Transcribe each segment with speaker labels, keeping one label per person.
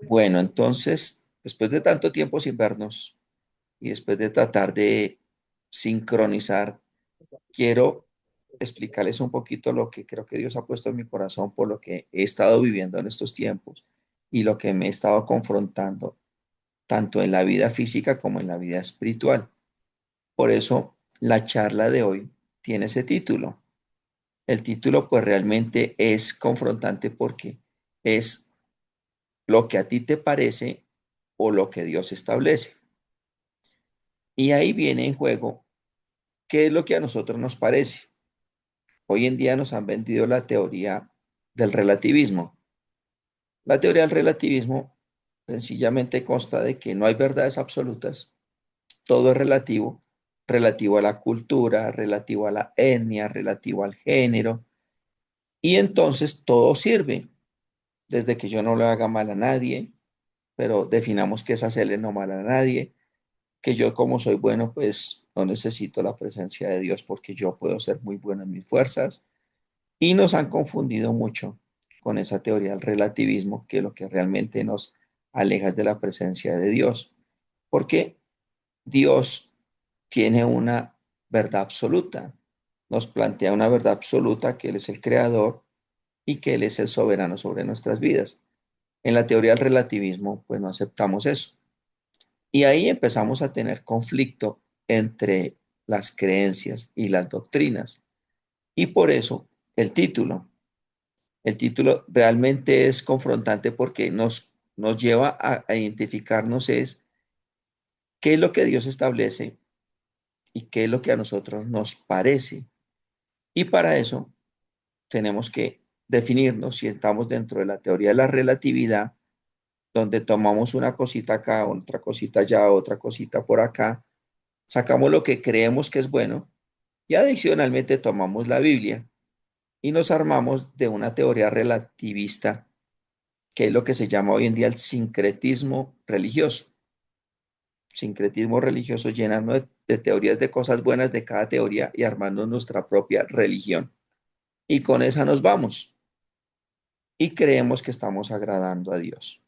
Speaker 1: Bueno, entonces, después de tanto tiempo sin vernos y después de tratar de sincronizar, quiero explicarles un poquito lo que creo que Dios ha puesto en mi corazón por lo que he estado viviendo en estos tiempos y lo que me he estado confrontando, tanto en la vida física como en la vida espiritual. Por eso, la charla de hoy tiene ese título. El título pues realmente es confrontante porque es lo que a ti te parece o lo que Dios establece. Y ahí viene en juego qué es lo que a nosotros nos parece. Hoy en día nos han vendido la teoría del relativismo. La teoría del relativismo sencillamente consta de que no hay verdades absolutas, todo es relativo, relativo a la cultura, relativo a la etnia, relativo al género, y entonces todo sirve, desde que yo no le haga mal a nadie, pero definamos que es hacerle no mal a nadie, que yo como soy bueno, pues no necesito la presencia de Dios porque yo puedo ser muy bueno en mis fuerzas, y nos han confundido mucho con esa teoría del relativismo, que lo que realmente nos aleja es de la presencia de Dios, porque Dios tiene una verdad absoluta, nos plantea una verdad absoluta que Él es el creador y que Él es el soberano sobre nuestras vidas. En la teoría del relativismo, pues no aceptamos eso. Y ahí empezamos a tener conflicto entre las creencias y las doctrinas. Y por eso el título. El título realmente es confrontante porque nos lleva a identificarnos es qué es lo que Dios establece y qué es lo que a nosotros nos parece. Y para eso tenemos que definirnos si estamos dentro de la teoría de la relatividad, donde tomamos una cosita acá, otra cosita allá, otra cosita por acá, sacamos lo que creemos que es bueno y adicionalmente tomamos la Biblia y nos armamos de una teoría relativista, que es lo que se llama hoy en día el sincretismo religioso. Sincretismo religioso llenarnos de teorías de cosas buenas de cada teoría y armando nuestra propia religión. Y con esa nos vamos y creemos que estamos agradando a Dios.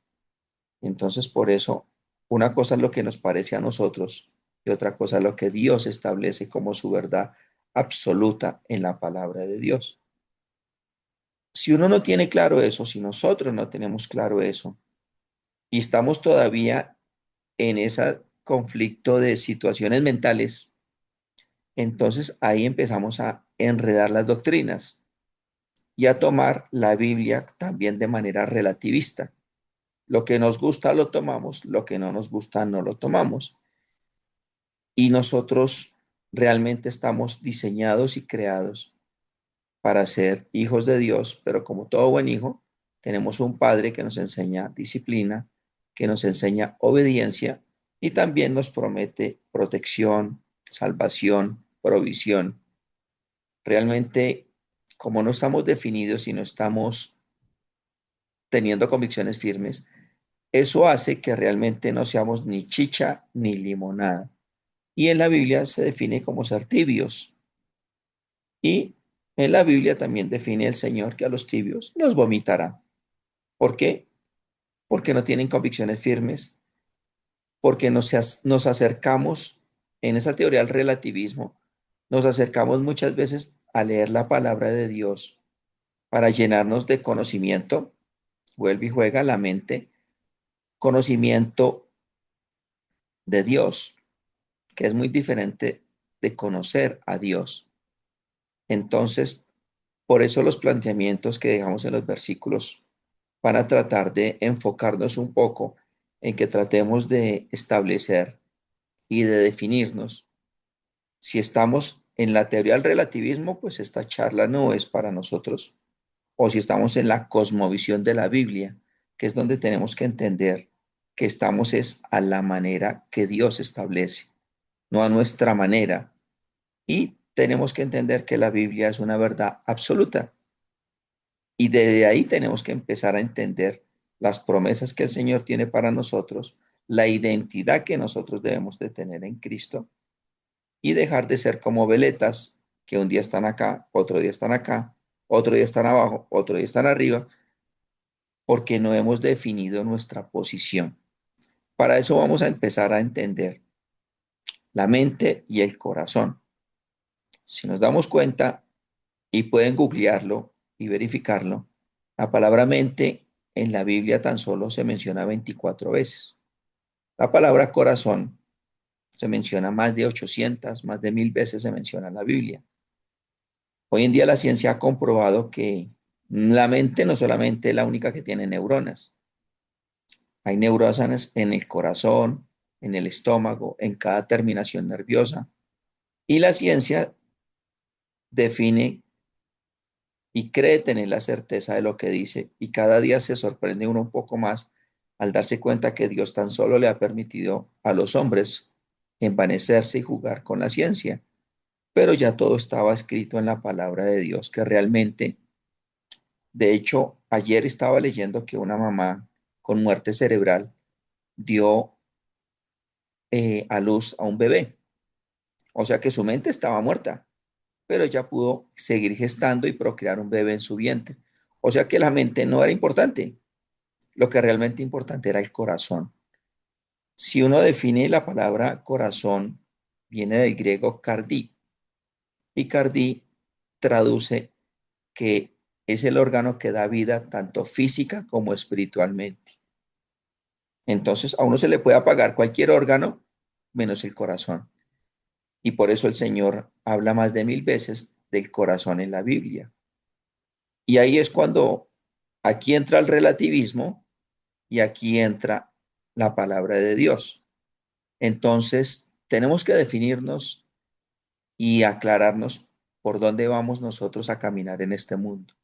Speaker 1: Entonces, por eso, una cosa es lo que nos parece a nosotros y otra cosa es lo que Dios establece como su verdad absoluta en la palabra de Dios. Si uno no tiene claro eso, si nosotros no tenemos claro eso y estamos todavía en ese conflicto de situaciones mentales, entonces ahí empezamos a enredar las doctrinas y a tomar la Biblia también de manera relativista. Lo que nos gusta lo tomamos, lo que no nos gusta no lo tomamos. Y nosotros realmente estamos diseñados y creados para ser hijos de Dios, pero como todo buen hijo, tenemos un padre que nos enseña disciplina, que nos enseña obediencia y también nos promete protección, salvación, provisión. Realmente, como no estamos definidos y no estamos teniendo convicciones firmes, eso hace que realmente no seamos ni chicha ni limonada. Y en la Biblia se define como ser tibios. Y en la Biblia también define el Señor que a los tibios los vomitará. ¿Por qué? Porque no tienen convicciones firmes, porque nos acercamos en esa teoría del relativismo, nos acercamos muchas veces a leer la palabra de Dios para llenarnos de conocimiento, vuelve y juega la mente, conocimiento de Dios, que es muy diferente de conocer a Dios. Entonces, por eso los planteamientos que dejamos en los versículos van a tratar de enfocarnos un poco en que tratemos de establecer y de definirnos. Si estamos en la teoría del relativismo, pues esta charla no es para nosotros. O si estamos en la cosmovisión de la Biblia, que es donde tenemos que entender que estamos es a la manera que Dios establece, no a nuestra manera. Y tenemos que entender que la Biblia es una verdad absoluta. Y desde ahí tenemos que empezar a entender las promesas que el Señor tiene para nosotros, la identidad que nosotros debemos de tener en Cristo y dejar de ser como veletas que un día están acá, otro día están acá, otro día están abajo, otro día están arriba, porque no hemos definido nuestra posición. Para eso vamos a empezar a entender la mente y el corazón. Si nos damos cuenta, y pueden googlearlo y verificarlo, la palabra mente en la Biblia tan solo se menciona 24 veces. La palabra corazón se menciona más de 800, más de 1000 veces se menciona en la Biblia. Hoy en día la ciencia ha comprobado que la mente no solamente es la única que tiene neuronas. Hay neuronas en el corazón, en el estómago, en cada terminación nerviosa. Y la ciencia define y cree tener la certeza de lo que dice, y cada día se sorprende uno un poco más al darse cuenta que Dios tan solo le ha permitido a los hombres envanecerse y jugar con la ciencia, pero ya todo estaba escrito en la palabra de Dios, que realmente, de hecho, ayer estaba leyendo que una mamá con muerte cerebral dio a luz a un bebé, o sea que su mente estaba muerta, pero ella pudo seguir gestando y procrear un bebé en su vientre, o sea que la mente no era importante. Lo que realmente importante era el corazón. Si uno define la palabra corazón, viene del griego cardi, y cardi traduce que es el órgano que da vida tanto física como espiritualmente. Entonces, a uno se le puede apagar cualquier órgano menos el corazón. Y por eso el Señor habla más de 1000 veces del corazón en la Biblia. Y ahí es cuando aquí entra el relativismo y aquí entra la palabra de Dios. Entonces, tenemos que definirnos y aclararnos por dónde vamos nosotros a caminar en este mundo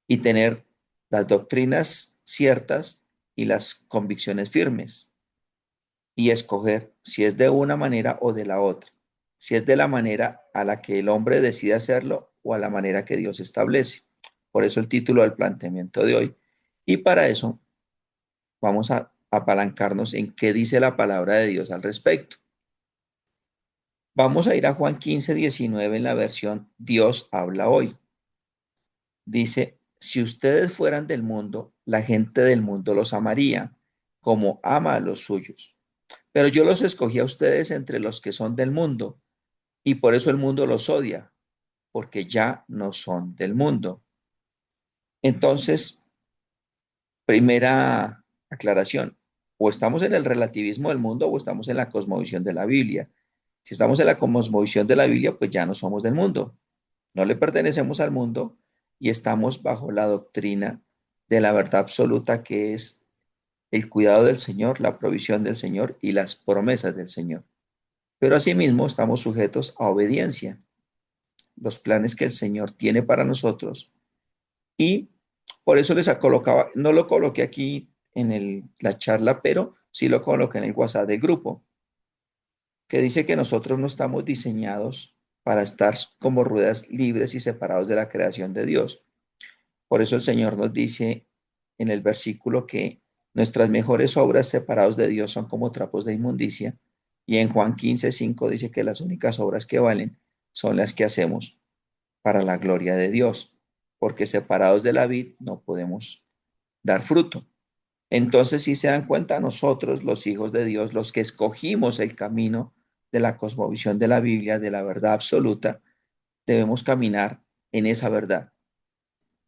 Speaker 1: y tener las doctrinas ciertas y las convicciones firmes y escoger si es de una manera o de la otra, si es de la manera a la que el hombre decide hacerlo o a la manera que Dios establece. Por eso el título del planteamiento de hoy. Y para eso vamos a apalancarnos en qué dice la palabra de Dios al respecto. Vamos a ir a Juan 15:19 en la versión Dios habla hoy. Dice, si ustedes fueran del mundo, la gente del mundo los amaría, como ama a los suyos. Pero yo los escogí a ustedes entre los que son del mundo, y por eso el mundo los odia, porque ya no son del mundo. Entonces, primera aclaración, o estamos en el relativismo del mundo o estamos en la cosmovisión de la Biblia. Si estamos en la cosmovisión de la Biblia, pues ya no somos del mundo. No le pertenecemos al mundo y estamos bajo la doctrina de la verdad absoluta que es el cuidado del Señor, la provisión del Señor y las promesas del Señor. Pero asimismo estamos sujetos a obediencia, los planes que el Señor tiene para nosotros. Y por eso les colocaba, no lo coloqué aquí en la charla, pero sí lo coloqué en el WhatsApp del grupo, que dice que nosotros no estamos diseñados para estar como ruedas libres y separados de la creación de Dios. Por eso el Señor nos dice en el versículo que nuestras mejores obras separados de Dios son como trapos de inmundicia. Y en Juan 15:5 dice que las únicas obras que valen son las que hacemos para la gloria de Dios, porque separados de la vid no podemos dar fruto. Entonces, si se dan cuenta, nosotros, los hijos de Dios, los que escogimos el camino de la cosmovisión de la Biblia, de la verdad absoluta, debemos caminar en esa verdad,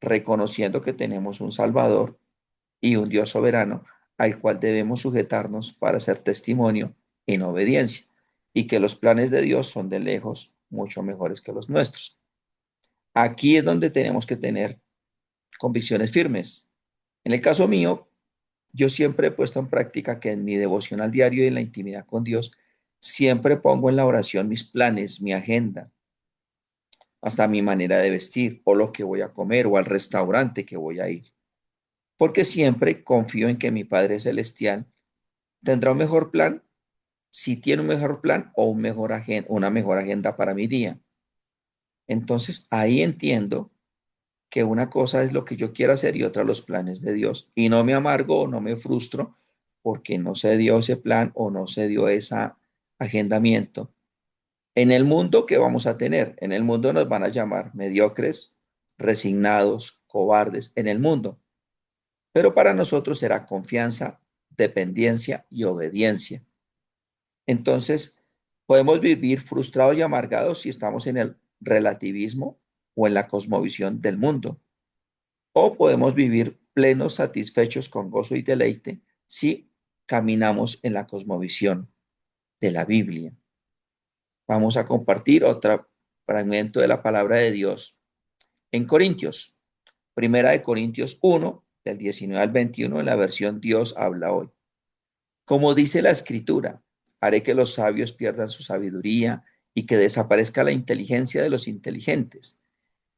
Speaker 1: reconociendo que tenemos un Salvador y un Dios soberano al cual debemos sujetarnos para ser testimonio en obediencia, y que los planes de Dios son de lejos mucho mejores que los nuestros. Aquí es donde tenemos que tener convicciones firmes. En el caso mío, yo siempre he puesto en práctica que en mi devoción al diario y en la intimidad con Dios, siempre pongo en la oración mis planes, mi agenda, hasta mi manera de vestir o lo que voy a comer o al restaurante que voy a ir. Porque siempre confío en que mi Padre Celestial tendrá un mejor plan, si tiene un mejor plan o una mejor agenda para mi día. Entonces ahí entiendo que una cosa es lo que yo quiero hacer y otra los planes de Dios. Y no me amargo o no me frustro porque no se dio ese plan o no se dio ese agendamiento. En el mundo, ¿qué vamos a tener? En el mundo nos van a llamar mediocres, resignados, cobardes, en el mundo. pero para nosotros será confianza, dependencia y obediencia. Entonces, podemos vivir frustrados y amargados si estamos en el relativismo o en la cosmovisión del mundo, o podemos vivir plenos, satisfechos con gozo y deleite si caminamos en la cosmovisión de la Biblia. Vamos a compartir otro fragmento de la palabra de Dios en Corintios. Primera de Corintios 1, del 19 al 21, en la versión Dios habla hoy. Como dice la escritura, haré que los sabios pierdan su sabiduría y que desaparezca la inteligencia de los inteligentes.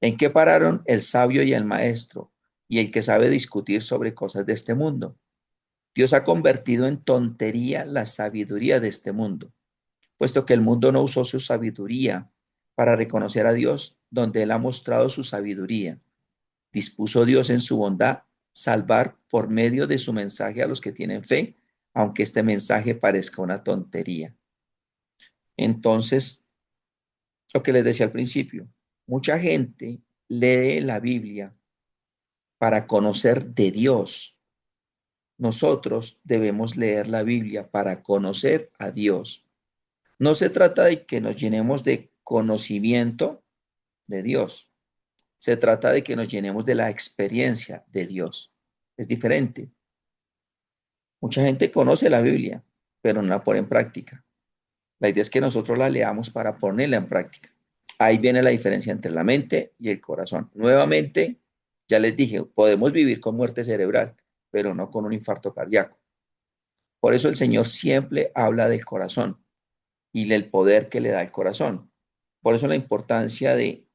Speaker 1: ¿En qué pararon el sabio y el maestro y el que sabe discutir sobre cosas de este mundo? Dios ha convertido en tontería la sabiduría de este mundo, puesto que el mundo no usó su sabiduría para reconocer a Dios donde Él ha mostrado su sabiduría. Dispuso Dios en su bondad salvar por medio de su mensaje a los que tienen fe, aunque este mensaje parezca una tontería. Entonces, lo que les decía al principio, mucha gente lee la Biblia para conocer de Dios. Nosotros debemos leer la Biblia para conocer a Dios. No se trata de que nos llenemos de conocimiento de Dios. Se trata de que nos llenemos de la experiencia de Dios. Es diferente. Mucha gente conoce la Biblia, pero no la pone en práctica. La idea es que nosotros la leamos para ponerla en práctica. Ahí viene la diferencia entre la mente y el corazón. Nuevamente, ya les dije, podemos vivir con muerte cerebral, pero no con un infarto cardíaco. Por eso el Señor siempre habla del corazón y del poder que le da el corazón. Por eso la importancia de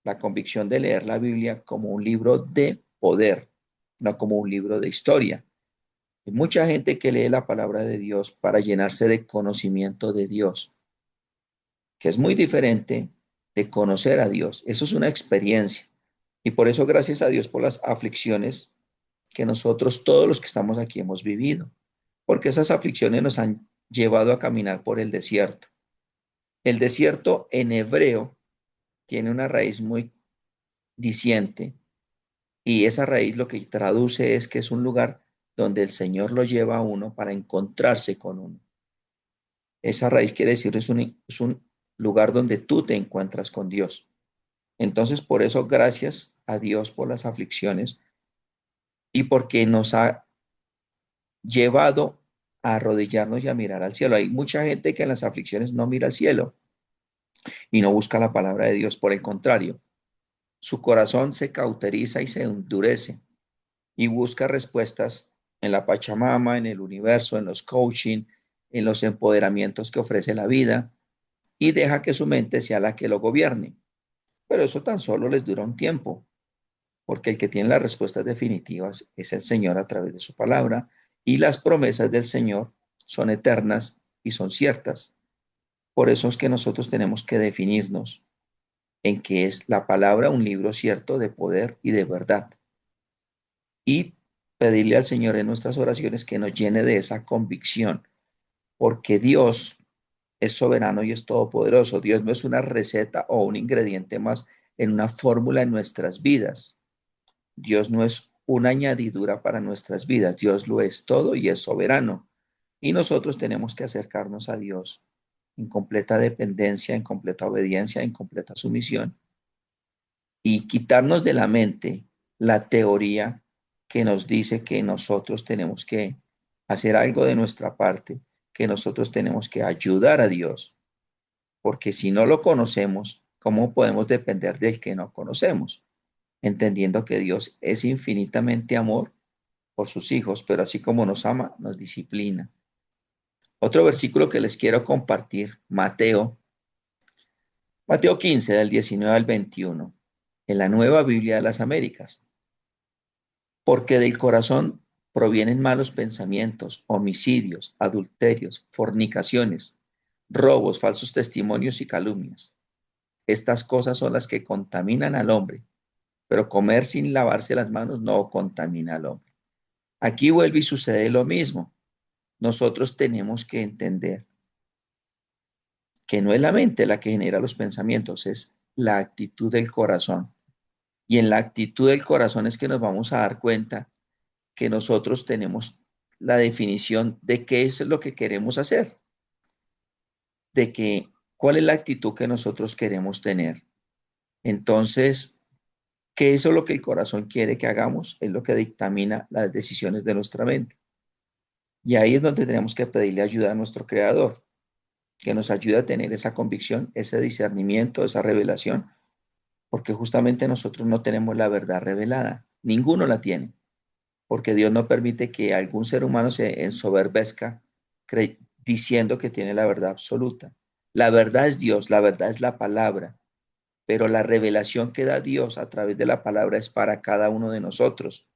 Speaker 1: la convicción de leer la Biblia como un libro de poder, no como un libro de historia. Hay mucha gente que lee la palabra de Dios para llenarse de conocimiento de Dios, que es muy diferente de conocer a Dios. Eso es una experiencia. Y por eso, gracias a Dios por las aflicciones que nosotros, todos los que estamos aquí, hemos vivido. Porque esas aflicciones nos han llevado a caminar por el desierto. El desierto en hebreo tiene una raíz muy diciente y esa raíz lo que traduce es que es un lugar donde el Señor lo lleva a uno para encontrarse con uno. Esa raíz quiere decir es un lugar donde tú te encuentras con Dios. Entonces, por eso, gracias a Dios por las aflicciones y porque nos ha llevado a arrodillarnos y a mirar al cielo. Hay mucha gente que en las aflicciones no mira al cielo y no busca la palabra de Dios. Por el contrario, su corazón se cauteriza y se endurece y busca respuestas en la Pachamama, en el universo, en los coaching, en los empoderamientos que ofrece la vida y deja que su mente sea la que lo gobierne. Pero eso tan solo les dura un tiempo, porque el que tiene las respuestas definitivas es el Señor a través de su palabra y las promesas del Señor son eternas y son ciertas. Por eso es que nosotros tenemos que definirnos en que es la palabra un libro cierto de poder y de verdad. Y pedirle al Señor en nuestras oraciones que nos llene de esa convicción, porque Dios es soberano y es todopoderoso. Dios no es una receta o un ingrediente más en una fórmula en nuestras vidas. Dios no es una añadidura para nuestras vidas. Dios lo es todo y es soberano. Y nosotros tenemos que acercarnos a Dios en completa dependencia, en completa obediencia, en completa sumisión y quitarnos de la mente la teoría que nos dice que nosotros tenemos que hacer algo de nuestra parte, que nosotros tenemos que ayudar a Dios, porque si no lo conocemos, ¿cómo podemos depender del que no conocemos? Entendiendo que Dios es infinitamente amor por sus hijos, pero así como nos ama, nos disciplina. Otro versículo que les quiero compartir, Mateo 15, del 19 al 21, en la Nueva Biblia de las Américas. Porque del corazón provienen malos pensamientos, homicidios, adulterios, fornicaciones, robos, falsos testimonios y calumnias. Estas cosas son las que contaminan al hombre, pero comer sin lavarse las manos no contamina al hombre. Aquí vuelve y sucede lo mismo. Nosotros tenemos que entender que no es la mente la que genera los pensamientos, es la actitud del corazón. Y en la actitud del corazón es que nos vamos a dar cuenta que nosotros tenemos la definición de qué es lo que queremos hacer, de que cuál es la actitud que nosotros queremos tener. Entonces, que eso es lo que el corazón quiere que hagamos, es lo que dictamina las decisiones de nuestra mente. Y ahí es donde tenemos que pedirle ayuda a nuestro Creador, que nos ayude a tener esa convicción, ese discernimiento, esa revelación, porque justamente nosotros no tenemos la verdad revelada, ninguno la tiene, porque Dios no permite que algún ser humano se ensoberbezca diciendo que tiene la verdad absoluta. La verdad es Dios, la verdad es la palabra, pero la revelación que da Dios a través de la palabra es para cada uno de nosotros.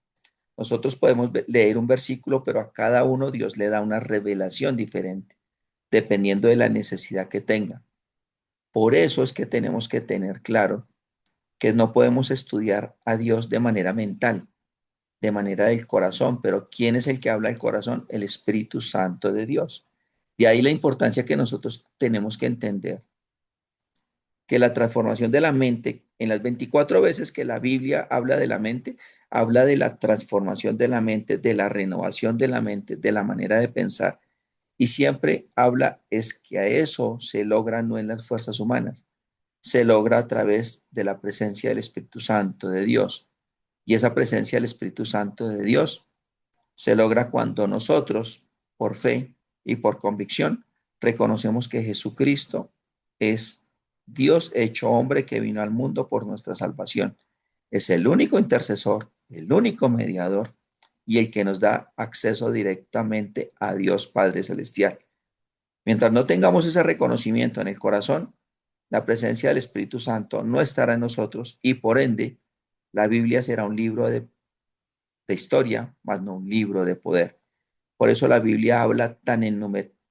Speaker 1: Nosotros podemos leer un versículo, pero a cada uno Dios le da una revelación diferente, dependiendo de la necesidad que tenga. Por eso es que tenemos que tener claro que no podemos estudiar a Dios de manera mental, de manera del corazón, pero ¿quién es el que habla del corazón? El Espíritu Santo de Dios. De ahí la importancia que nosotros tenemos que entender que la transformación de la mente, en las 24 veces que la Biblia habla de la mente, habla de la transformación de la mente, de la renovación de la mente, de la manera de pensar. Y siempre habla es que a eso se logra no en las fuerzas humanas, se logra a través de la presencia del Espíritu Santo de Dios. Y esa presencia del Espíritu Santo de Dios se logra cuando nosotros, por fe y por convicción, reconocemos que Jesucristo es Dios hecho hombre que vino al mundo por nuestra salvación. Es el único intercesor, el único mediador y el que nos da acceso directamente a Dios Padre Celestial. Mientras no tengamos ese reconocimiento en el corazón, la presencia del Espíritu Santo no estará en nosotros y por ende la Biblia será un libro de historia, más no un libro de poder. Por eso la Biblia habla tan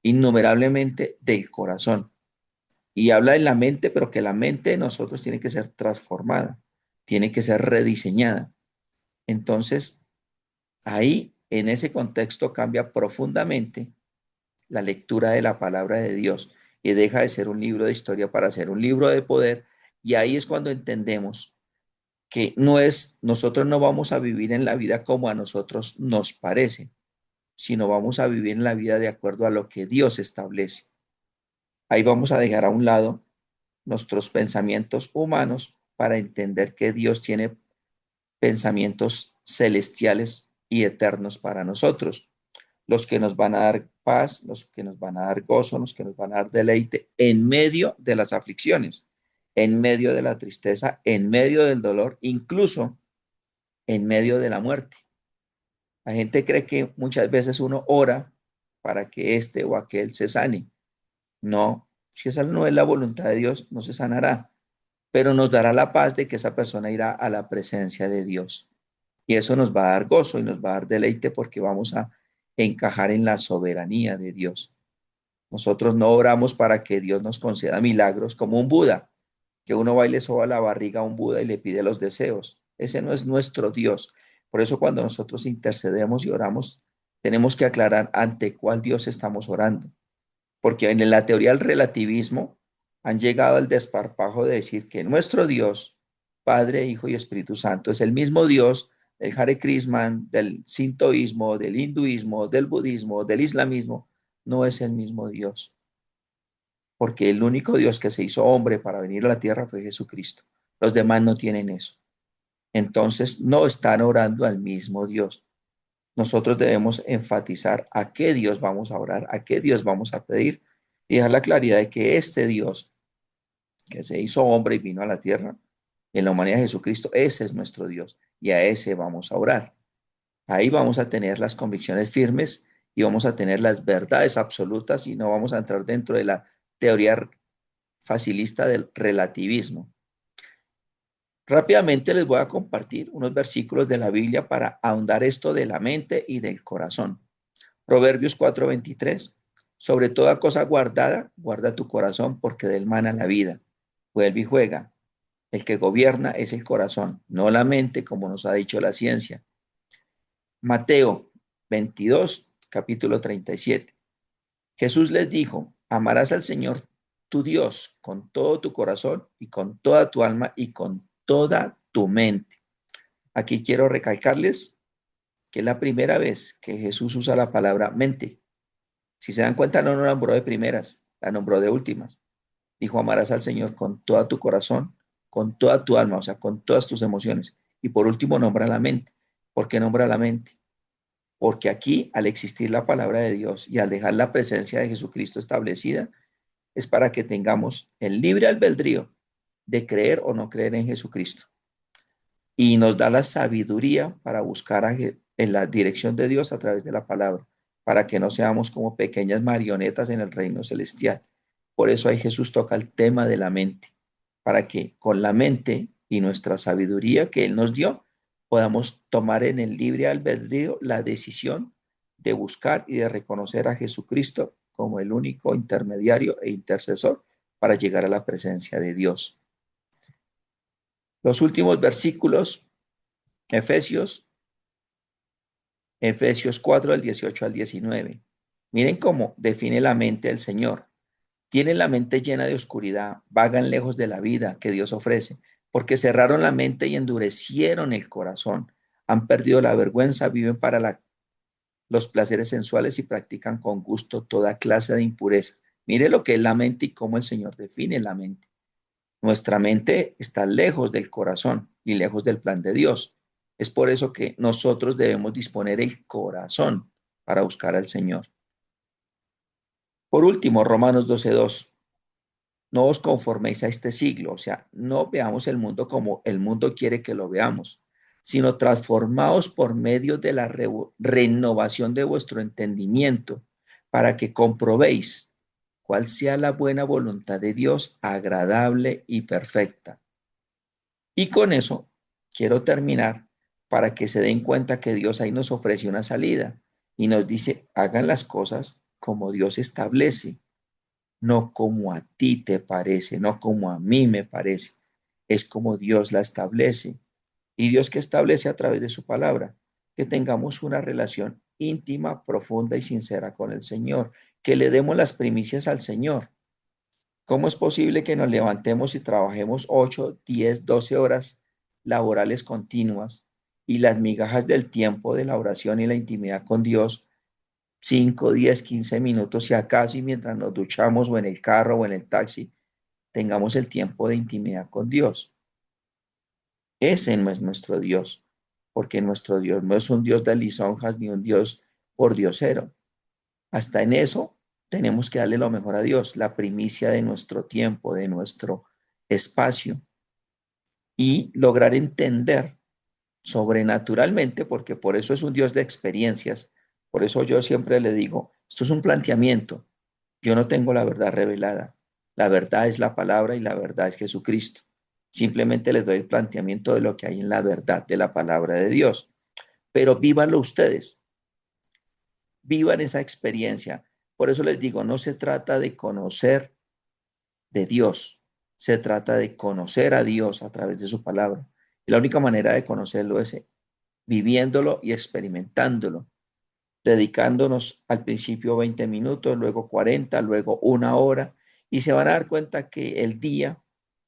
Speaker 1: innumerablemente del corazón y habla de la mente, pero que la mente de nosotros tiene que ser transformada, tiene que ser rediseñada. Entonces, ahí, en ese contexto, cambia profundamente la lectura de la palabra de Dios y deja de ser un libro de historia para ser un libro de poder. Y ahí es cuando entendemos que nosotros no vamos a vivir en la vida como a nosotros nos parece, sino vamos a vivir en la vida de acuerdo a lo que Dios establece. Ahí vamos a dejar a un lado nuestros pensamientos humanos para entender que Dios tiene pensamientos celestiales y eternos para nosotros, los que nos van a dar paz, los que nos van a dar gozo, los que nos van a dar deleite en medio de las aflicciones, en medio de la tristeza, en medio del dolor, incluso en medio de la muerte. La gente cree que muchas veces uno ora para que este o aquel se sane. No, si esa no es la voluntad de Dios, no se sanará, pero nos dará la paz de que esa persona irá a la presencia de Dios. Y eso nos va a dar gozo y nos va a dar deleite porque vamos a encajar en la soberanía de Dios. Nosotros no oramos para que Dios nos conceda milagros como un Buda, que uno va y le soba la barriga a un Buda y le pide los deseos. Ese no es nuestro Dios. Por eso cuando nosotros intercedemos y oramos, tenemos que aclarar ante cuál Dios estamos orando. Porque en la teoría del relativismo han llegado al desparpajo de decir que nuestro Dios, Padre, Hijo y Espíritu Santo, es el mismo Dios del Hare Krishna, del sintoísmo, del hinduismo, del budismo, del islamismo. No es el mismo Dios, porque el único Dios que se hizo hombre para venir a la tierra fue Jesucristo. Los demás no tienen eso. Entonces no están orando al mismo Dios. Nosotros debemos enfatizar a qué Dios vamos a orar, a qué Dios vamos a pedir y dejar la claridad de que este Dios que se hizo hombre y vino a la tierra en la humanidad de Jesucristo, ese es nuestro Dios y a ese vamos a orar. Ahí vamos a tener las convicciones firmes y vamos a tener las verdades absolutas y no vamos a entrar dentro de la teoría facilista del relativismo. Rápidamente les voy a compartir unos versículos de la Biblia para ahondar esto de la mente y del corazón. Proverbios 4:23. Sobre toda cosa guardada, guarda tu corazón porque del mana la vida. Vuelve y juega. El que gobierna es el corazón, no la mente, como nos ha dicho la ciencia. Mateo 22, capítulo 37. Jesús les dijo, amarás al Señor tu Dios con todo tu corazón y con toda tu alma y con toda tu mente. Aquí quiero recalcarles que es la primera vez que Jesús usa la palabra mente. Si se dan cuenta, no la nombró de primeras, la nombró de últimas. Dijo, amarás al Señor con toda tu corazón, con toda tu alma, o sea, con todas tus emociones. Y por último, nombra la mente. ¿Por qué nombra la mente? Porque aquí, al existir la palabra de Dios y al dejar la presencia de Jesucristo establecida, es para que tengamos el libre albedrío de creer o no creer en Jesucristo. Y nos da la sabiduría para buscar en la dirección de Dios a través de la palabra, para que no seamos como pequeñas marionetas en el reino celestial. Por eso ahí Jesús toca el tema de la mente, para que con la mente y nuestra sabiduría que Él nos dio, podamos tomar en el libre albedrío la decisión de buscar y de reconocer a Jesucristo como el único intermediario e intercesor para llegar a la presencia de Dios. Los últimos versículos, Efesios, Efesios 4, del 18 al 19. Miren cómo define la mente el Señor. Tienen la mente llena de oscuridad, vagan lejos de la vida que Dios ofrece, porque cerraron la mente y endurecieron el corazón. Han perdido la vergüenza, viven para los placeres sensuales y practican con gusto toda clase de impurezas. Mire lo que es la mente y cómo el Señor define la mente. Nuestra mente está lejos del corazón y lejos del plan de Dios. Es por eso que nosotros debemos disponer el corazón para buscar al Señor. Por último, Romanos 12:2. No os conforméis a este siglo, o sea, no veamos el mundo como el mundo quiere que lo veamos, sino transformaos por medio de la renovación de vuestro entendimiento, para que comprobéis cuál sea la buena voluntad de Dios, agradable y perfecta. Y con eso quiero terminar para que se den cuenta que Dios ahí nos ofrece una salida y nos dice, hagan las cosas como Dios establece, no como a ti te parece, no como a mí me parece, es como Dios la establece. Y Dios que establece a través de su palabra, que tengamos una relación íntima, profunda y sincera con el Señor, que le demos las primicias al Señor. ¿Cómo es posible que nos levantemos y trabajemos 8, 10, 12 horas laborales continuas y las migajas del tiempo de la oración y la intimidad con Dios, 5, 10, 15 minutos, si acaso, y mientras nos duchamos o en el carro o en el taxi, tengamos el tiempo de intimidad con Dios? Ese no es nuestro Dios, porque nuestro Dios no es un Dios de lisonjas ni un Dios por diosero. Hasta en eso tenemos que darle lo mejor a Dios, la primicia de nuestro tiempo, de nuestro espacio, y lograr entender sobrenaturalmente, porque por eso es un Dios de experiencias. Por eso yo siempre le digo, esto es un planteamiento. Yo no tengo la verdad revelada. La verdad es la palabra y la verdad es Jesucristo. Simplemente les doy el planteamiento de lo que hay en la verdad de la palabra de Dios. Pero vívanlo ustedes, vivan esa experiencia. Por eso les digo, no se trata de conocer de Dios, se trata de conocer a Dios a través de su palabra. Y la única manera de conocerlo es viviéndolo y experimentándolo, dedicándonos al principio 20 minutos, luego 40, luego una hora, y se van a dar cuenta que el día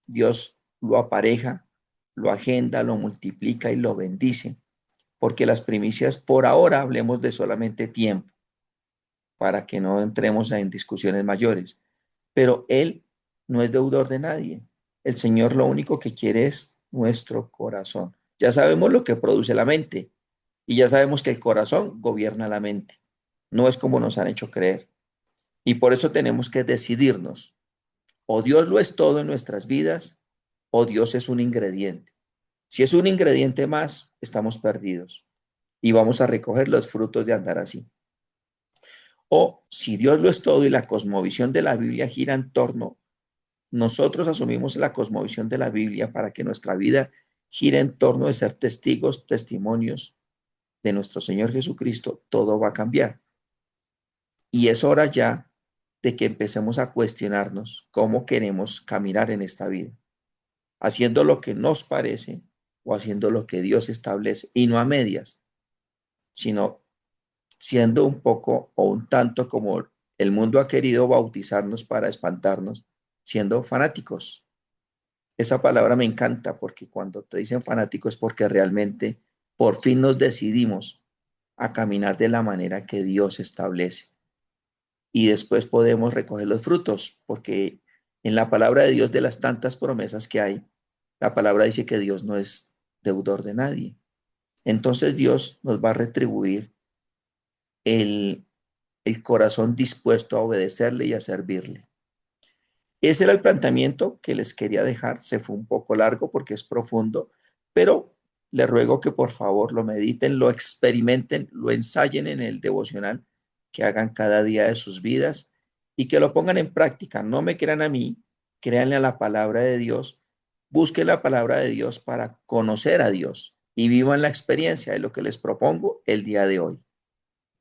Speaker 1: Dios lo apareja, lo agenda, lo multiplica y lo bendice, porque las primicias por ahora hablemos de solamente tiempo, para que no entremos en discusiones mayores, pero Él no es deudor de nadie. El Señor lo único que quiere es nuestro corazón. Ya sabemos lo que produce la mente y ya sabemos que el corazón gobierna la mente. No es como nos han hecho creer. Y por eso tenemos que decidirnos. O Dios lo es todo en nuestras vidas o Dios es un ingrediente. Si es un ingrediente más, estamos perdidos y vamos a recoger los frutos de andar así. O si Dios lo es todo y la cosmovisión de la Biblia gira en torno, nosotros asumimos la cosmovisión de la Biblia para que nuestra vida gire en torno de ser testigos, testimonios de nuestro Señor Jesucristo, todo va a cambiar. Y es hora ya de que empecemos a cuestionarnos cómo queremos caminar en esta vida, haciendo lo que nos parece o haciendo lo que Dios establece, y no a medias, sino siendo un poco o un tanto como el mundo ha querido bautizarnos para espantarnos, siendo fanáticos. Esa palabra me encanta porque cuando te dicen fanático es porque realmente por fin nos decidimos a caminar de la manera que Dios establece. Y después podemos recoger los frutos, porque en la palabra de Dios, de las tantas promesas que hay, la palabra dice que Dios no es deudor de nadie. Entonces Dios nos va a retribuir el, el corazón dispuesto a obedecerle y a servirle. Ese era el planteamiento que les quería dejar. Se fue un poco largo porque es profundo, pero les ruego que por favor lo mediten, lo experimenten, lo ensayen en el devocional, que hagan cada día de sus vidas y que lo pongan en práctica. No me crean a mí, créanle a la palabra de Dios, busquen la palabra de Dios para conocer a Dios y vivan la experiencia de lo que les propongo el día de hoy.